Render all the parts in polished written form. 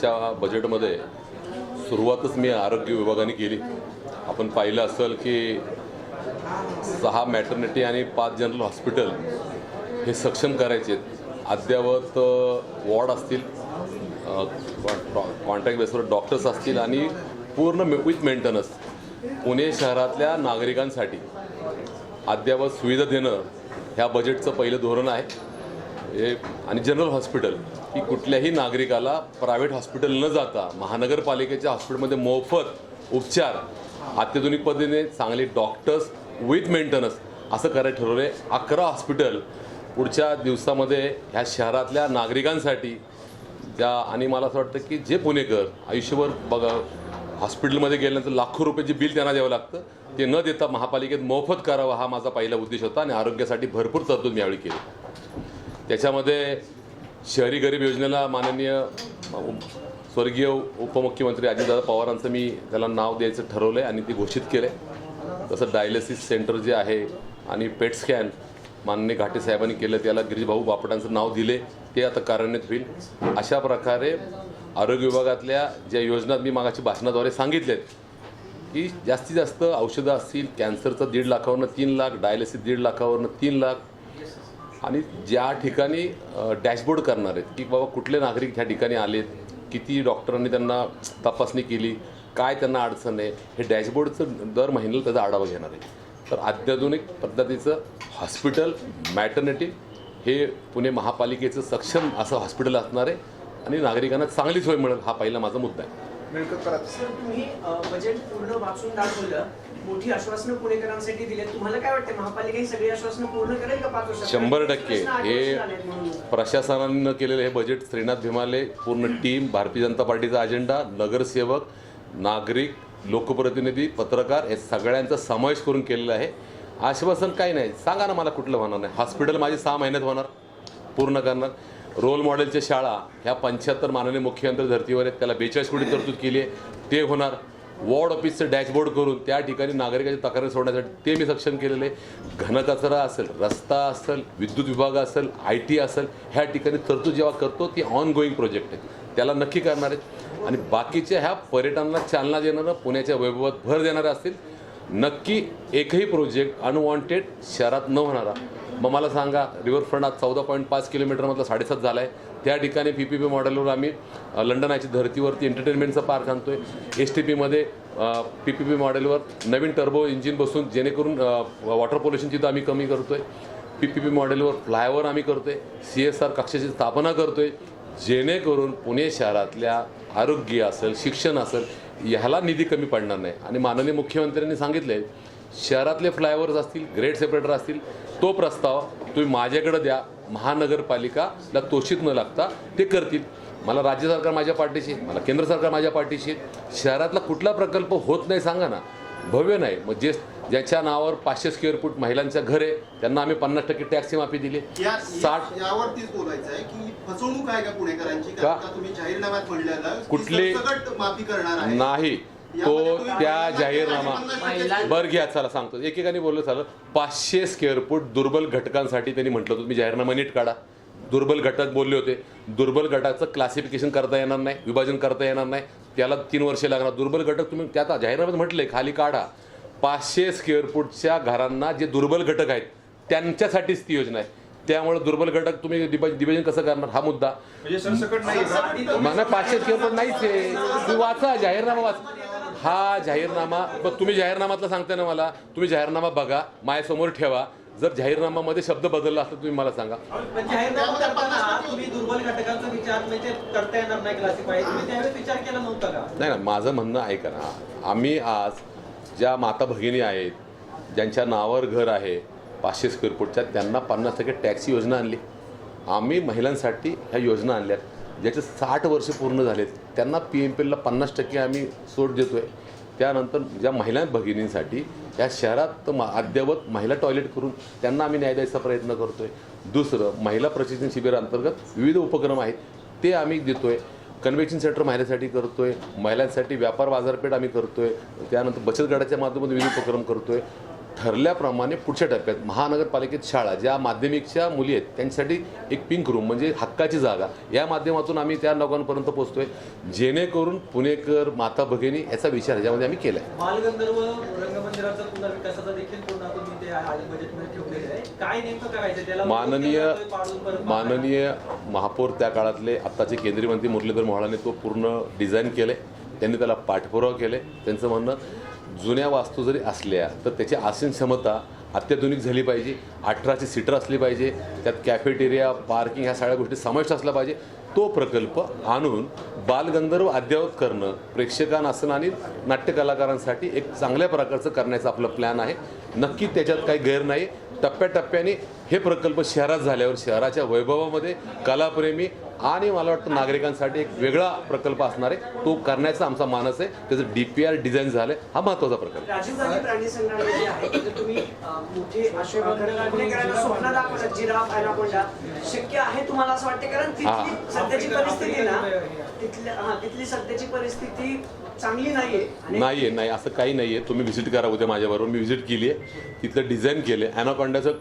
मागच्या बजेटमध्ये सुरुवातच मी आरोग्य विभागाने केली। आपण पाहिलं असेल की 6 मॅटर्निटी आणि 5 जनरल हॉस्पिटल हे सक्षम करायचे। अद्ययावत वॉर्ड असतील, कॉन्ट्रॅक्ट बेसवर डॉक्टर्स असतील आणि पूर्ण विथ मेंटेनन्स पुणे शहरातल्या नागरिकांसाठी अद्ययावत सुविधा देणं ह्या बजेटचं पहिलं धोरण आहे। हे आणि जनरल हॉस्पिटल की कुठल्याही नागरिकाला प्रायव्हेट हॉस्पिटल न जाता महानगरपालिकेच्या हॉस्पिटलमध्ये मोफत उपचार, अत्याधुनिक पद्धतीने चांगले डॉक्टर्स विथ मेंटेनन्स असं करायला ठरवले। 11 हॉस्पिटल पुढच्या दिवसामध्ये ह्या शहरातल्या नागरिकांसाठी ज्या, आणि मला असं वाटतं की जे पुणेकर आयुष्यभर बघा हॉस्पिटलमध्ये गेल्यानंतर लाखो रुपयाचे बिल त्यांना द्यावं लागतं, ते न देता महापालिकेत मोफत करावं हा माझा पहिला उद्देश होता आणि आरोग्यासाठी भरपूर तरतूद मी यावेळी केली। त्याच्यामध्ये शहरी गरीब योजनेला माननीय स्वर्गीय उपमुख्यमंत्री अजितदादा पवारांचं मी त्याला नाव द्यायचं ठरवलं आहे आणि ते घोषित केलं आहे। तसं डायलिसिस सेंटर जे आहे आणि पेट स्कॅन माननीय घाटे साहेबांनी केलं, त्याला गिरीशभाऊ बापटांचं नाव दिले, ते आता कार्यान्वित होईल। अशा प्रकारे आरोग्य विभागातल्या ज्या योजना मी मागाची भाषणाद्वारे सांगितल्यात की जास्तीत जास्त औषधं असतील, कॅन्सरचं 1.5 लाखावरनं 3 लाख, डायलिसिस 1.5 लाखावरनं 3 लाख, आणि ज्या ठिकाणी डॅशबोर्ड करणार आहेत की बाबा कुठले नागरिक ह्या ठिकाणी आलेत, किती डॉक्टरांनी त्यांना तपासणी केली, काय त्यांना अडचण आहे, हे डॅशबोर्डचं दर महिन्याला त्याचा आढावा घेणार आहे। तर अत्याधुनिक पद्धतीचं हॉस्पिटल मॅटर्निटी हे पुणे महापालिकेचं सक्षम असं हॉस्पिटल असणार आहे आणि नागरिकांना चांगली सोय मिळेल हा पहिला माझा मुद्दा आहे। सर, तुम्ही बजेट पूर्ण वाचून दाखवलं, मोठी आश्वासनं पुणेकरांसाठी दिली, तुम्हाला काय वाटतं महापालिका ही सगळी आश्वासनं पूर्ण करेल का 5 वर्षात? 100% हे प्रशासनानं केलेलं हे बजेट श्रीनाथ भिमाले, पूर्ण टीम, भारतीय जनता पार्टीचा अजेंडा, नगरसेवक, नागरिक, लोकप्रतिनिधी, पत्रकार हे सगळ्यांचा समावेश करून केलेला आहे। आश्वासन काही नाही, सांगा ना मला कुठलं होणार नाही। हॉस्पिटल माझी 6 महिन्यात होणार, पूर्ण करणार। रोल मॉडेलच्या शाळा ह्या 75 माननीय मुख्यमंत्री धर्तीवर आहेत, त्याला 42 कोटी तरतूद केली आहे, ते होणार। वॉर्ड ऑफिसचं डॅशबोर्ड करून त्या ठिकाणी नागरिकांची तक्रारी सोडण्यासाठी ते मी सक्षम केलेलं आहे। घनकचरा असेल, रस्ता असेल, विद्युत विभाग असेल, IT असेल, ह्या ठिकाणी तरतूद जेव्हा करतो ती ऑन गोईंग प्रोजेक्ट आहे, त्याला नक्की करणार आहेत। आणि बाकीच्या ह्या पर्यटनाला चालना देणारं, पुण्याच्या वैभवात भर देणारे असतील, नक्की एकही प्रोजेक्ट अनवॉन्टेड शहरात न होणारा। मग मला सांगा, रिव्हरफ्रंट आज 14.5 किलोमीटरमधला 7.5 झाला आहे, त्या ठिकाणी PPP मॉडेलवर आम्ही लंडनाच्या धर्तीवरती एंटरटेनमेंटचा पार्क आणतोय। STPमध्ये PPP मॉडेलवर नवीन टर्बो इंजिन बसून जेणेकरून वॉटर पोल्युशन तिथं आम्ही कमी करतोय। PPP मॉडेलवर फ्लायओव्हर आम्ही करतोय, CSR कक्षाची स्थापना करतोय, जेणेकरून पुणे शहरातल्या आरोग्य असेल, शिक्षण असेल, ह्याला निधी कमी पडणार नाही। आणि माननीय मुख्यमंत्र्यांनी सांगितले शहरातले फ्लायओव्हर्स असतील, ग्रेड सेपरेटर असतील, तो प्रस्ताव तुम्ही माझ्याकडे द्या, महानगरपालिकाला तोषित न लागता ते करतील। मला राज्य सरकार माझ्या पाठीशी, मला केंद्र सरकार माझ्या पाठीशी। शहरातला कुठला प्रकल्प होत नाही सांगा ना, भव्य नाही, मग ज्याच्या नावावर 500 स्क्वेअर फूट महिलांच्या घर आहे त्यांना आम्ही 50% टॅक्सची माफी दिली। 60 यावरतीच बोलायचं आहे की फसवणूक आहे का पुणेकरांची, का तुम्ही जाहीरनाम्यात म्हणलेलं कुठली माफी करणार आहे नाही, तो त्या जाहीरनामा बरं घ्या, चला सांगतो, एकेकाने बोललं चालेल। 500 स्क्वेअर फूट दुर्बल घटकांसाठी त्यांनी म्हटलं होतं, तुम्ही जाहीरनामा नीट काढा। दुर्बल घटक बोलले होते, दुर्बल घटकाचं क्लासिफिकेशन करता येणार नाही, विभाजन करता येणार नाही, त्याला 3 वर्षे लागणार। दुर्बल घटक तुम्ही त्यात जाहीरनाम्यात म्हटले खाली काढा। 500 स्क्वेअर फूटच्या घरांना जे दुर्बल घटक आहेत त्यांच्यासाठीच ती योजना आहे, त्यामुळे दुर्बल घटक तुम्ही डिव्हिजन कसं करणार हा मुद्दा। मला 500 स्क्वेअर फूट नाहीच आहे, तुम्ही वाचा जाहीरनामा, वाच हा जाहीरनामा। मग तुम्ही जाहीरनामातला सांगता ना मला, तुम्ही जाहीरनामा बघा, माझ्यासमोर ठेवा, जर जाहीरनामामध्ये शब्द बदलला असता तुम्ही मला सांगा। नाही ना, माझं म्हणणं ऐका ना, आम्ही आज ज्या माता भगिनी आहेत ज्यांच्या नावावर घर आहे 500 स्क्वेअर फूटच्या, त्यांना 50% टॅक्सची योजना आणली। आम्ही महिलांसाठी ह्या योजना आणल्यात, ज्याचे 60 वर्ष पूर्ण झालेत त्यांना PMPLला 50% आम्ही सूट देतोय। त्यानंतर ज्या महिला भगिनींसाठी या शहरात अद्ययावत महिला टॉयलेट करून त्यांना आम्ही न्याय द्यायचा प्रयत्न करतोय। दुसरं, महिला प्रशिक्षण शिबिरांतर्गत विविध उपक्रम आहेत ते आम्ही देतोय। कन्व्हेन्शन सेंटर महिलांसाठी करतोय, महिलांसाठी व्यापार बाजारपेठ आम्ही करतोय, त्यानंतर बचत गटाच्या माध्यमातून विविध उपक्रम करतोय। ठरल्याप्रमाणे पुढच्या टप्प्यात महानगरपालिकेत शाळा ज्या माध्यमिकच्या मुली आहेत त्यांच्यासाठी एक पिंक रूम म्हणजे हक्काची जागा या माध्यमातून आम्ही त्या लोकांपर्यंत पोहोचतोय जेणेकरून पुणेकर माता भगिनी याचा विचार याच्यामध्ये आम्ही केला आहे. बालगंधर्व रंगमंदिराचा पुनर्विकासाचा देखील पुन्हा तुम्ही ते बजेटमध्ये ठेवलेलं आहे. काय नेमकं करायचं त्याला माननीय महापौर त्या काळातले आत्ताचे केंद्रीय मंत्री मुरलीधर मोहोळाने तो पूर्ण डिझाईन केले. त्यांनी त्याला पाठपुरावा केले. त्यांचं म्हणणं जुन्या वास्तू जरी असल्या तर त्याची आसन क्षमता अत्याधुनिक झाली पाहिजे. 18ची सीटर असली पाहिजे. त्यात कॅफेटेरिया पार्किंग ह्या सगळ्या गोष्टी समाविष्ट असल्या पाहिजे. तो प्रकल्प आणून बालगंधर्व अद्ययावत करणं प्रेक्षकांना असणं आणि नाट्यकलाकारांसाठी एक चांगल्या प्रकारचं करण्याचा आपला प्लॅन आहे. नक्की त्याच्यात काही गैर नाही. टप्प्याटप्प्याने हे प्रकल्प शहरात झाल्यावर शहराच्या वैभवामध्ये कलाप्रेमी आणि मला वाटतं नागरिकांसाठी एक वेगळा प्रकल्प असणार आहे. तो करण्याचा आमचा मानस आहे. त्याचं DPR डिझाईन झालं हा महत्त्वाचा प्रकल्प. राजीव गांधी प्राणी संग्रहालय जे आहे तिथे तुम्ही मोठे असे पुणेकरांना स्वप्न दाखवलं जिराफ ॲनाकोंडा शक्य आहे तुम्हाला असं वाटतं कारण तिथली सध्याची परिस्थिती ना तिथली सध्याची परिस्थिती चांगली नाही असं काही नाहीये. तुम्ही व्हिजिट करा उद्या माझ्याबरोबर. मी व्हिजिट केली आहे. तिथलं डिझाईन केलं आहे. ॲनाकोंडाचं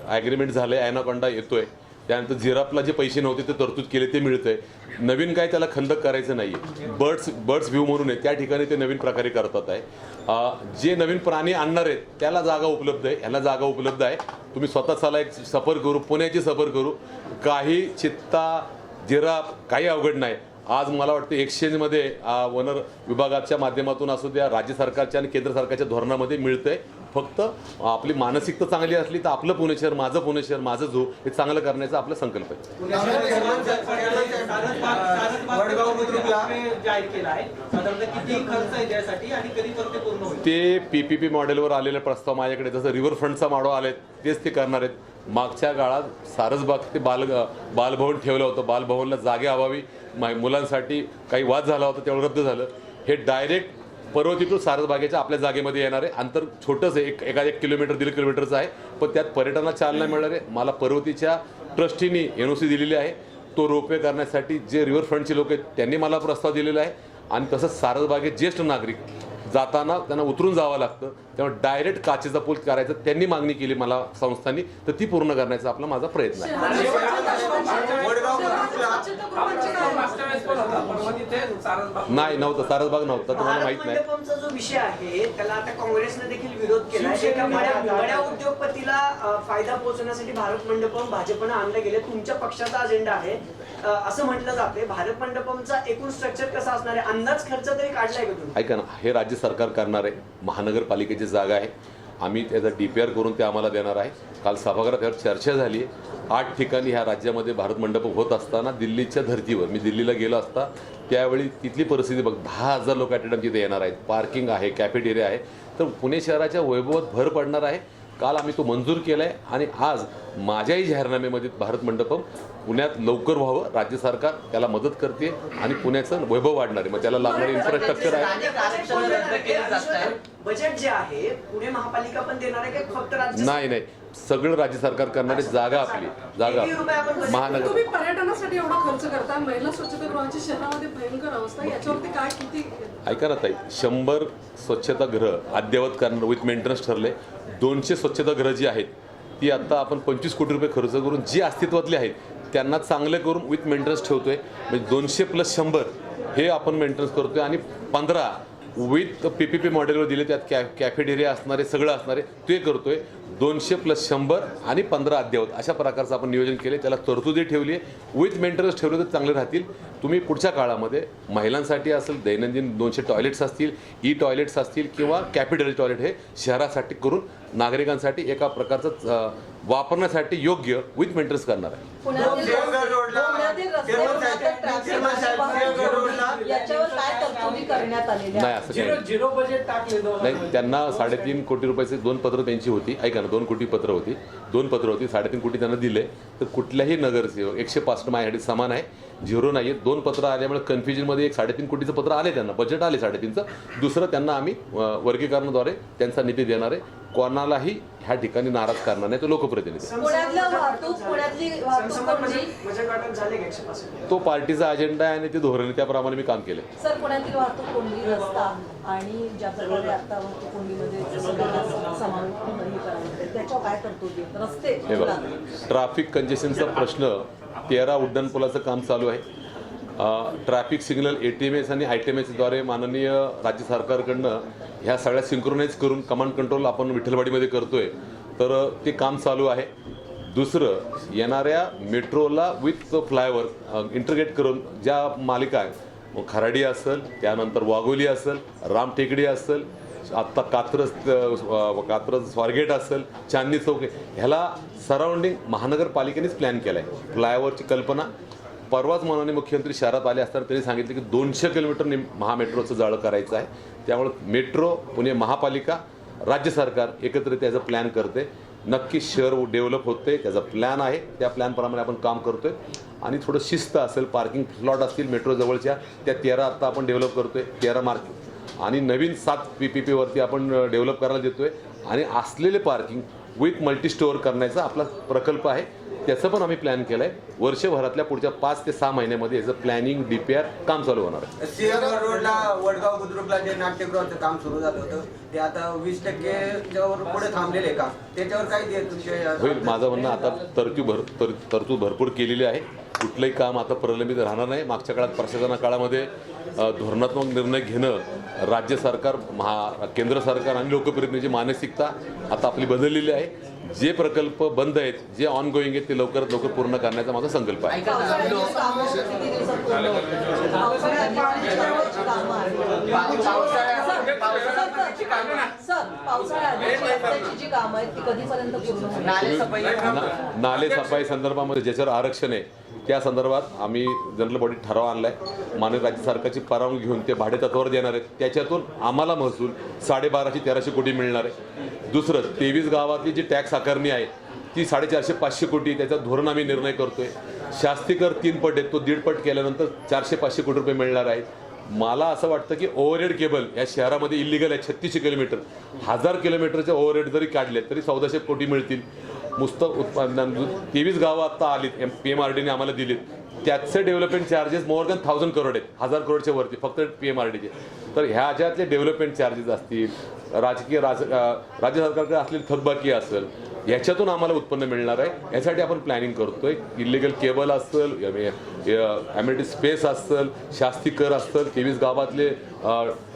ॲग्रीमेंट झालं आहे. ॲनाकोंडा येतोय. त्यानंतर जिराफला जे पैसे नव्हते ते तरतूद केले ते मिळतंय. नवीन काय त्याला खंदक करायचं नाही आहे. बर्ड्स व्ह्यू म्हणून आहे त्या ठिकाणी ते नवीन प्रकारे करतात आहे. जे नवीन प्राणी आणणार आहेत त्याला जागा उपलब्ध आहे. ह्याला जागा उपलब्ध आहे. तुम्ही स्वतः चला एक सफर करू पुण्याची सफर करू. काही चित्ता जिराफ काही अवघड नाही. आज मला वाटतं एक्सचेंजमध्ये वन विभागाच्या माध्यमातून असू द्या राज्य सरकारच्या आणि केंद्र सरकारच्या धोरणामध्ये मिळतंय. फक्त आपली मानसिकता चांगली असली तर आपलं पुणे शहर माझं झू हे चांगलं करण्याचा आपला संकल्प आहे. ते PPP मॉडेलवर आलेले प्रस्ताव माझ्याकडे जसं रिव्हरफ्रंटचा मॉडेल आले तेच ते करणार आहेत. मागच्या काळात सारसबाग ते बालभवन ठेवलं होतं. बालभवनला जागेअभावी मुलांसाठी काही वाद झाला होता तेवढं रद्द झालं. हे डायरेक्ट पर्वती टू सारसबागेच्या आपल्या जागेमध्ये येणार आहे. अंतर छोटंच आहे. 1 किलोमीटर 1.5 किलोमीटरचं आहे. पण त्यात पर्यटनाला चालना मिळणार आहे. मला पर्वतीच्या ट्रस्टीनी NOC दिलेली आहे. तो रोपवे करण्यासाठी जे रिव्हरफ्रंटचे लोक आहेत त्यांनी मला प्रस्ताव दिलेला आहे. आणि तसंच सारसबागेत ज्येष्ठ नागरिक जाताना त्यांना उतरून जावं लागतं त्यामुळे डायरेक्ट काचेचा पूल करायचं त्यांनी मागणी केली मला संस्थांनी तर ती पूर्ण करण्याचा आपला माझा प्रयत्न आहे. नाही नव्हतं सारसबाग नव्हता तुम्हाला माहित नाही. मंडपमचा जो विषय आहे त्याला आता काँग्रेसने देखील विरोध केला. एका बड्या उद्योगपतीला फायदा पोहोचवण्यासाठी भारत मंडपम भाजपनं आणलं गेले. तुमच्या पक्षाचा अजेंडा आहे असं म्हटलं जाते. भारत मंडपमचा एकूण स्ट्रक्चर कसा असणार आहे अंदाज खर्च तरी काढलाय का तुम्ही? ऐका ना हे राज्य सरकार करणार आहे. महानगरपालिकेची जागा आहे. आम्ही त्याचा DPR करून ते आम्हाला देणार आहे. काल सभागृहात त्यावर चर्चा झाली आहे. 8 ठिकाणी ह्या राज्यामध्ये भारत मंडप होत असताना दिल्लीच्या धर्तीवर मी दिल्लीला गेलो असता त्यावेळी तिथली परिस्थिती बघ 10,000 लोक ॲट तिथे येणार आहेत. पार्किंग आहे कॅफेटेरिया आहे. तर पुणे शहराच्या वैभवात भर पडणार आहे. काल आम्ही तो मंजूर केला आहे आणि आज माझ्याही जाहीरनाम्यामध्ये भारत मंडपम पुण्यात लवकर व्हावं राज्य सरकार त्याला मदत करते आणि पुण्याचं वैभव वाढणार आहे. मग त्याला लागणारे इन्फ्रास्ट्रक्चर आहे. बजेट जे आहे पुणे महापालिका पण देणार आहे का फक्त राज्य? नाही सगळं राज्य सरकार करणारे. जागा आपली जागा महानगर. तुम्ही पर्यटनासाठी एवढा खर्च करता महिला स्वच्छतागृहाची शहरामध्ये भयंकर अवस्था याच्यावरती काय किती? ऐका ना ताई 100 स्वच्छतागृह अद्ययावत करणार विथ मेंटेनन्स ठरले. 200 स्वच्छतागृह जी आहेत ती आता आपण 25 कोटी रुपये खर्च करून जी अस्तित्वातली आहेत त्यांना चांगले करून विथ मेंटेनन्स ठेवतोय. म्हणजे 200 + 100 हे आपण मेंटेनन्स करतोय आणि 15 विथ PPP मॉडेलवर दिले त्यात कॅफेटेरिया असणारे सगळं असणारे ते करतोय. 200 + 100 आणि 15 अद्ययावत अशा प्रकारचं आपण नियोजन केले. त्याला तरतुदी ठेवली आहे. विथ मेंटेनन्स ठेवले तर चांगले राहतील. तुम्ही पुढच्या काळामध्ये महिलांसाठी असेल दैनंदिन 200 टॉयलेट्स असतील टॉयलेट्स असतील किंवा कॅफेटेरिया टॉयलेट हे शहरासाठी करून नागरिकांसाठी एका प्रकारचं वापरण्यासाठी योग्य विथ मेंटेनन्स करणार आहे. नाही असं काही नाही. त्यांना 3.5 कोटी रुपयाचे 2 पत्र त्यांची होती. ऐका ना 2 कोटी पत्र होती. 2 पत्र होती 3.5 कोटी त्यांना दिले. तर कुठल्याही नगरसेवक 105 माझ्यासाठी समान आहे. 0 नाही आहे. 2 पत्र आल्यामुळे कन्फ्युजनमध्ये एक 3.5 कोटीचं पत्र आले त्यांना बजेट आले 3.5चं. दुसरं त्यांना आम्ही वर्गीकरणाद्वारे त्यांचा निधी देणार आहे. कोणालाही ह्या ठिकाणी नाराज करणार नाही तो लोकप्रतिनिधी. पुण्यातली वाहतूक कोंडी बजेट वाटप झाले का 105? तो पार्टीचा अजेंडा आहे आणि ते धोरण आहे, त्याप्रमाणे मी काम केलं. सर, पुण्यातील वाहतूक कोंडी रस्ता आणि ज्या प्रकारे आता वाहतूक कोंडीमध्ये सगळ्यांना समावेश करायला त्याच्यावर काय तरतुदी रस्ते? हे बघा, ट्रॅफिक कंजेशनचा प्रश्न 13 उड्डाणपुलाचं काम चालू आहे. ट्रॅफिक सिग्नल ATMS आणि ITMSद्वारे माननीय राज्य सरकारकडनं ह्या सगळ्या सिंक्रोनाइज करून कमांड कंट्रोल आपण विठ्ठलवाडीमध्ये करतोय, तर ते काम चालू आहे. दुसरं, येणाऱ्या मेट्रोला विथ फ्लायओव्हर इंटरग्रेट करून ज्या मालिका आहे, खराडी असेल, त्यानंतर वाघोली असेल, रामटेकडी असेल, आत्ता कात्रज स्वारगेट असेल, चांदणी चौक, ह्याला सराउंडिंग महानगरपालिकेनेच प्लॅन केला आहे. फ्लायओव्हरची कल्पना परवाच माननीय मुख्यमंत्री शहरात आले असताना त्यांनी सांगितले की 200 किलोमीटर महामेट्रोचं जाळं करायचं आहे. त्यामुळे मेट्रो, पुणे महापालिका, राज्य सरकार एकत्रित त्याचा प्लॅन करते. नक्की शहर डेव्हलप होते, त्याचा प्लॅन आहे, त्या प्लॅनप्रमाणे आपण काम करतोय. आणि थोडं शिस्त असेल, पार्किंग स्लॉट असतील मेट्रो जवळच्या, त्या 13 आत्ता आपण डेव्हलप करतोय, 13 मार्क, आणि नवीन 7 PPP वरती आपण डेव्हलप करायला देतोय. आणि असलेले पार्किंग विथ मल्टी स्टोअर करण्याचा आपला प्रकल्प आहे, त्याचं पण आम्ही प्लॅन केलं आहे. वर्षभरातल्या पुढच्या 5 ते 6 महिन्यामध्ये याचं प्लॅनिंग DPR काम चालू होणार आहे. सिंहगड रोडला वडगाव बुद्रुकला जे नाट्यगृहाचं काम सुरू झालं होतं ते आता 20% पुढे थांबलेले का, त्याच्यावर काय दे तुमचे? होईल, माझं म्हणणं आता तरतूद भरपूर केलेली आहे. कुठलंही काम आता प्रलंबित राहणार नाही. मागच्या काळात प्रशासना काळामध्ये धोरणात्मक निर्णय घेणं राज्य सरकार, केंद्र सरकार आणि लोकप्रतिनिधीची मानसिकता आता आपली बदललेली आहे. जे प्रकल्प बंद आहेत, जे ऑन गोईंग आहेत, ते लवकरात लवकर पूर्ण करण्याचा माझा संकल्प आहे. नाले सफाई संदर्भामध्ये ज्याच्यावर आरक्षण आहे त्या संदर्भात आम्ही जनरल बॉडी ठराव आणलाय. माननीय राज्य सरकारची परवानगी घेऊन ते भाडे तत्वावर देणार आहेत. त्याच्यातून आम्हाला महसूल 12,500-1300 कोटी मिळणार आहे. दुसरं, 23 गावातली जी टॅक्स आकारणी आहे ती 450-500 कोटी, त्याचा धोरण आम्ही निर्णय करतोय. शास्ती कर 3 पट आहे, तो 1.5 पट केल्यानंतर 400-500 कोटी रुपये मिळणार आहेत. मला असं वाटतं की ओव्हरहेड केबल या शहरामध्ये इलिगल आहे 3600 किलोमीटर. 1000 किलोमीटरचे ओव्हरहेड जरी काढले तरी 1400 कोटी मिळतील. उत्पादन 23 गावं आत्ता आलीत, PMRDने आम्हाला दिलीत. त्याचे development charges more than 1000 crore आहेत, 1000 करोडच्या वरती फक्त PMRDचे. तर ह्याच्यातले डेव्हलपमेंट चार्जेस असतील, राज्य सरकारकडे असलेली थकबाकी असेल, याच्यातून आम्हाला उत्पन्न मिळणार आहे. यासाठी आपण प्लॅनिंग करतोय. इलिगल केबल असेल, ॲम्युनिटी स्पेस असेल, शास्ती कर असेल, 23 गावातले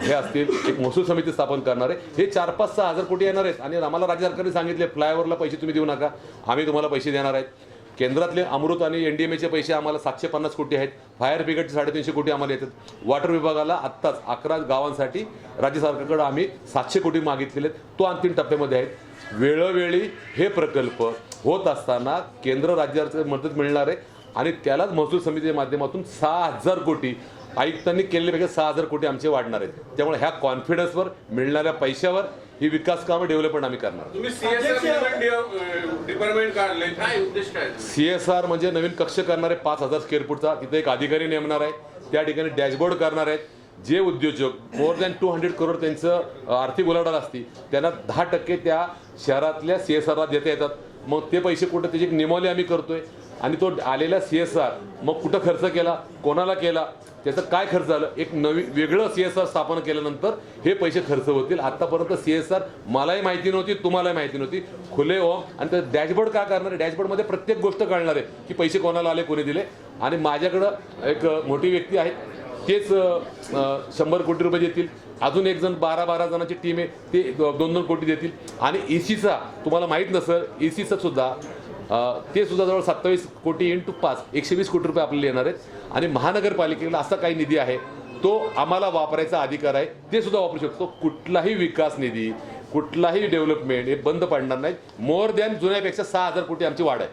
हे असतील, एक महसूल समिती स्थापन करणार आहे. हे 4-5-6 हजार कोटी येणार आहेत. आणि आम्हाला राज्य सरकारने सांगितले फ्लायओव्हरला पैसे तुम्ही देऊ नका, आम्ही तुम्हाला पैसे देणार आहेत. केंद्रातले अमृत आणि NDMAचे पैसे आम्हाला 750 कोटी आहेत. फायर ब्रिगेडचे 350 कोटी आम्हाला येतात. वॉटर विभागाला आत्ताच 11 गावांसाठी राज्य सरकारकडे आम्ही 700 कोटी मागितलेले आहेत, तो अंतिम टप्प्यामध्ये आहेत. वेळोवेळी हे प्रकल्प होत असताना केंद्र राज्याचं मदत मिळणार आहे आणि त्यालाच महसूल समितीच्या माध्यमातून 6000 कोटी आयुक्तांनी केलेल्यापैकी 6000 कोटी आमचे वाढणार आहेत. त्यामुळे ह्या कॉन्फिडन्सवर, मिळणाऱ्या पैशावर ही विकास कामं डेव्हलपमेंट आम्ही करणार. CSR म्हणजे नवीन कक्ष करणार आहे 5000 स्क्वेअर फूटचा. तिथे एक अधिकारी नेमणार आहे, त्या ठिकाणी डॅशबोर्ड करणार आहेत. जे उद्योजक मोर दॅन 200 करोड त्यांचं आर्थिक उलाढाल असते त्यांना 10% त्या शहरातल्या CSRला देता येतात. मग ते पैसे कुठं, त्याची एक निमोली आम्ही करतोय. आणि तो आलेला CSR मग कुठं खर्च केला, कोणाला केला, त्याचं काय खर्च झालं, एक वेगळं CSR स्थापन केल्यानंतर हे पैसे खर्च होतील. आत्तापर्यंत CSR मलाही माहिती नव्हती, तुम्हालाही माहिती नव्हती. खुले हो. आणि ते डॅशबोर्ड का करणार आहे, डॅशबोर्डमध्ये प्रत्येक गोष्ट कळणार आहे की पैसे कोणाला आले, कोणी दिले. आणि माझ्याकडं एक मोठी व्यक्ती आहे, तेच 100 कोटी रुपये देतील. अजून एक जण 12 जणांची टीम आहे, ते 2-2 कोटी देतील. आणि ECचा तुम्हाला माहीत नसेल, ECचं सुद्धा ते सुद्धा जवळ 27 कोटी × 5 120 कोटी रुपये आपल्याला येणार आहेत. आणि महानगरपालिकेला असा काही निधी आहे तो आम्हाला वापरायचा अधिकार आहे, ते सुद्धा वापरू शकतो. कुठलाही विकास निधी, कुठलाही डेव्हलपमेंट हे बंद पडणार नाही. मोर दॅन जुन्यापेक्षा 6000 कोटी आमची वाढ आहे.